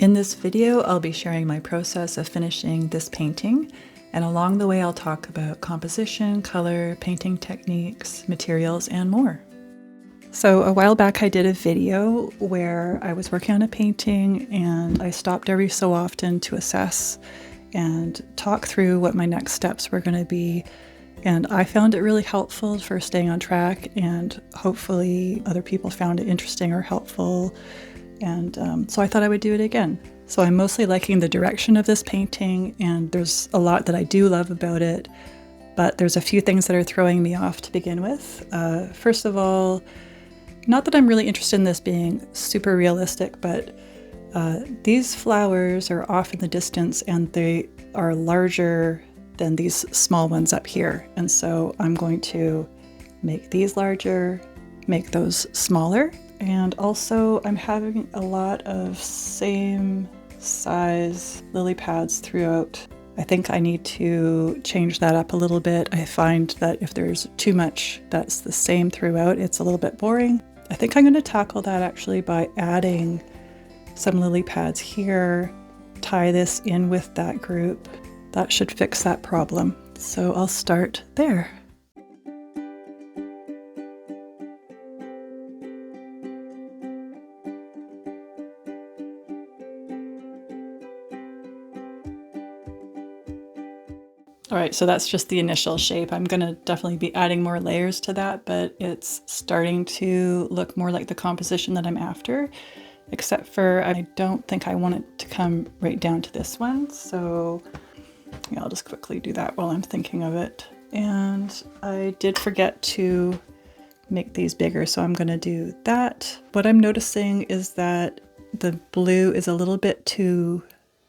In this video, I'll be sharing my process of finishing this painting, and along the way I'll talk about composition, color, painting techniques, materials, and more. So a while back I did a video where I was working on a painting and I stopped every so often to assess and talk through what my next steps were going to be. And I found it really helpful for staying on track, and hopefully other people found it interesting or helpful. And so I thought I would do it again. So I'm mostly liking the direction of this painting, and there's a lot that I do love about it, but there's a few things that are throwing me off to begin with. First of all, not that I'm really interested in this being super realistic, but these flowers are off in the distance and they are larger than these small ones up here. And so I'm going to make these larger, make those smaller. And also I'm having a lot of same size lily pads throughout. I think I need to change that up a little bit. I find that if there's too much that's the same throughout, it's a little bit boring. I think I'm going to tackle that actually by adding some lily pads here, tie this in with that group. That should fix that problem. So I'll start there. All right, so that's just the initial shape. I'm gonna definitely be adding more layers to that, but it's starting to look more like the composition that I'm after, except for I don't think I want it to come right down to this one. So yeah, I'll just quickly do that while I'm thinking of it. And I did forget to make these bigger, so I'm gonna do that. What I'm noticing is that the blue is a little bit too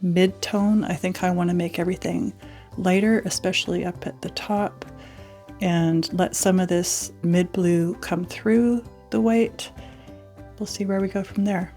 mid-tone. I think I wanna make everything lighter, especially up at the top, and let some of this mid blue come through the white. We'll see where we go from there.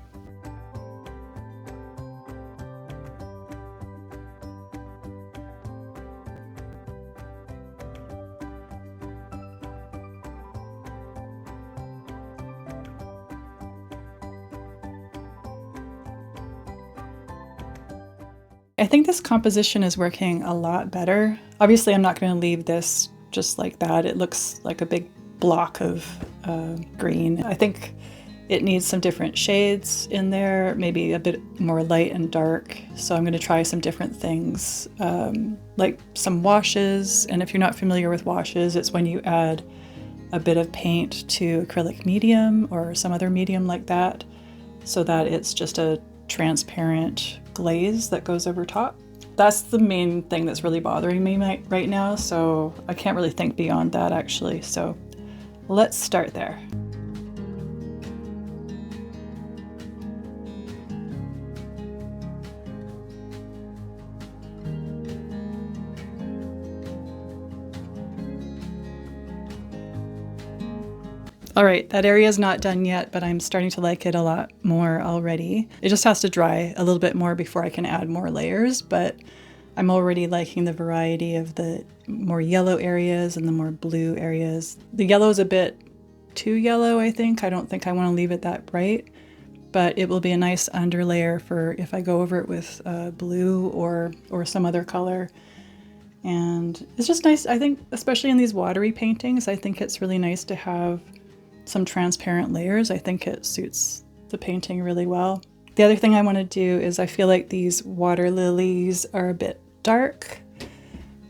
I think this composition is working a lot better. Obviously, I'm not going to leave this just like that. It looks like a big block of green. I think it needs some different shades in there, maybe a bit more light and dark. So I'm going to try some different things, like some washes. And if you're not familiar with washes, it's when you add a bit of paint to acrylic medium or some other medium like that, so that it's just a transparent glaze that goes over top. That's the main thing that's really bothering me right now, so I can't really think beyond that actually. So let's start there. All right, that area is not done yet, but I'm starting to like it a lot more already. It just has to dry a little bit more before I can add more layers, but I'm already liking the variety of the more yellow areas and the more blue areas. The yellow is a bit too yellow, I think. I don't think I want to leave it that bright, but it will be a nice underlayer for if I go over it with blue or some other color. And it's just nice, I think, especially in these watery paintings, I think it's really nice to have some transparent layers. I think it suits the painting really well. The other thing I want to do is I feel like these water lilies are a bit dark.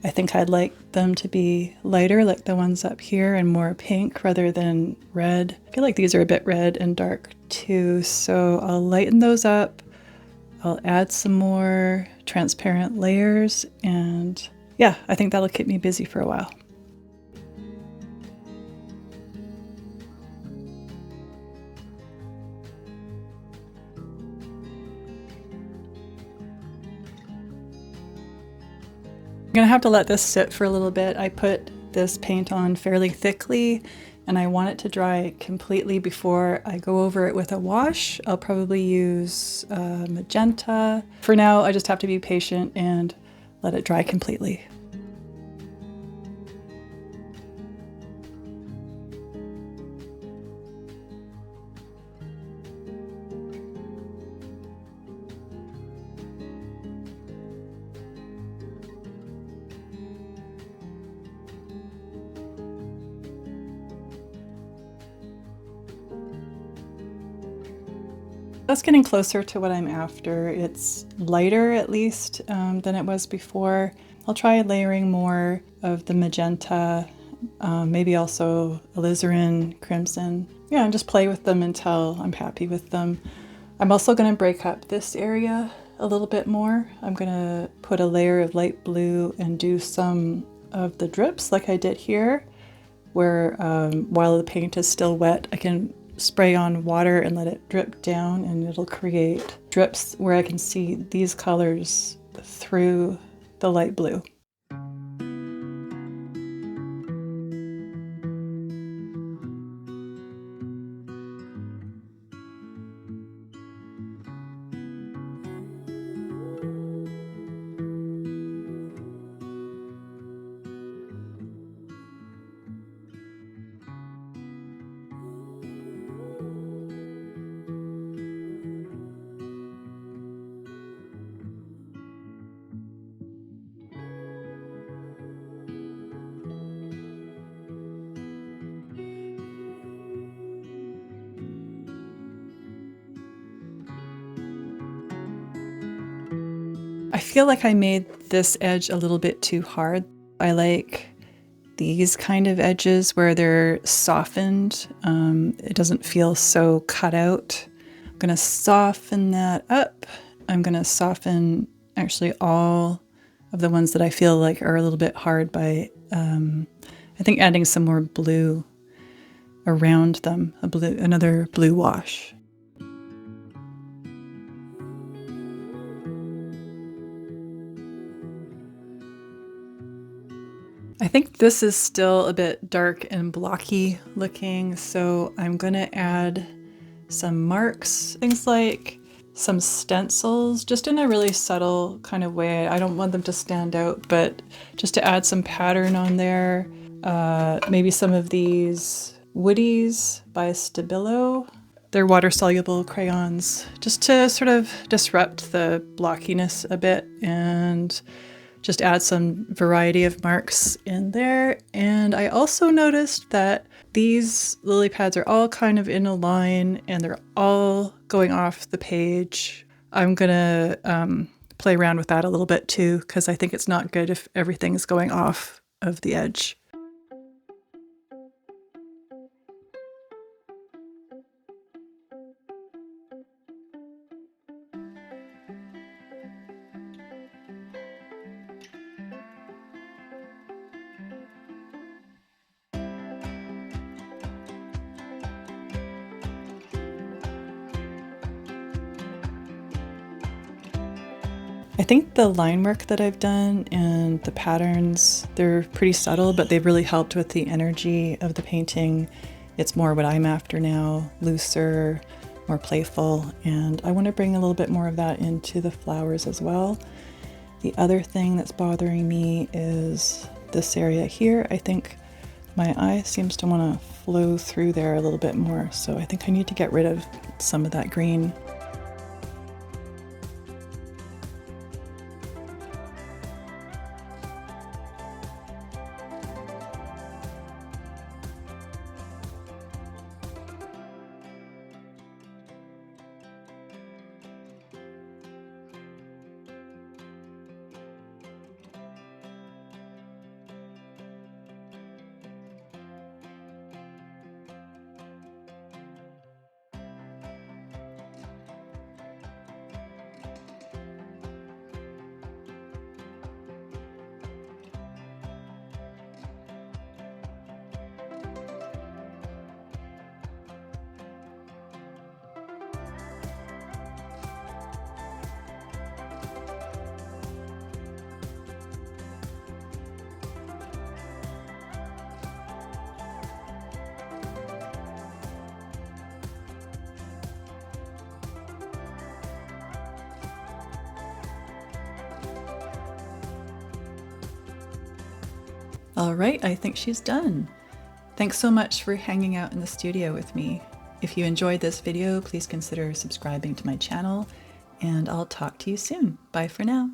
I think I'd like them to be lighter, like the ones up here, and more pink rather than red. I feel like these are a bit red and dark too, so I'll lighten those up. I'll add some more transparent layers, and yeah, I think that'll keep me busy for a while. I'm gonna have to let this sit for a little bit. I put this paint on fairly thickly and I want it to dry completely before I go over it with a wash. I'll probably use magenta. For now, I just have to be patient and let it dry completely. That's getting closer to what I'm after. It's lighter at least than it was before. I'll try layering more of the magenta, maybe also alizarin, crimson. Yeah, and just play with them until I'm happy with them. I'm also going to break up this area a little bit more. I'm going to put a layer of light blue and do some of the drips like I did here, where while the paint is still wet, I can spray on water and let it drip down, and it'll create drips where I can see these colors through the light blue. I feel like I made this edge a little bit too hard. I like these kind of edges where they're softened. It doesn't feel so cut out. I'm gonna soften that up. I'm gonna soften actually all of the ones that I feel like are a little bit hard by, I think adding some more blue around them, another blue wash. I think this is still a bit dark and blocky looking, so I'm gonna add some marks, things like some stencils, just in a really subtle kind of way. I don't want them to stand out, but just to add some pattern on there. Maybe some of these Woodies by Stabilo. They're water-soluble crayons, just to sort of disrupt the blockiness a bit and just add some variety of marks in there. And I also noticed that these lily pads are all kind of in a line and they're all going off the page. I'm gonna play around with that a little bit too, because I think it's not good if everything's going off of the edge. I think the line work that I've done and the patterns, they're pretty subtle, but they've really helped with the energy of the painting. It's more what I'm after now, looser, more playful, and I want to bring a little bit more of that into the flowers as well. The other thing that's bothering me is this area here. I think my eye seems to want to flow through there a little bit more, so I think I need to get rid of some of that green. All right, I think she's done. Thanks so much for hanging out in the studio with me. If you enjoyed this video, please consider subscribing to my channel, and I'll talk to you soon. Bye for now.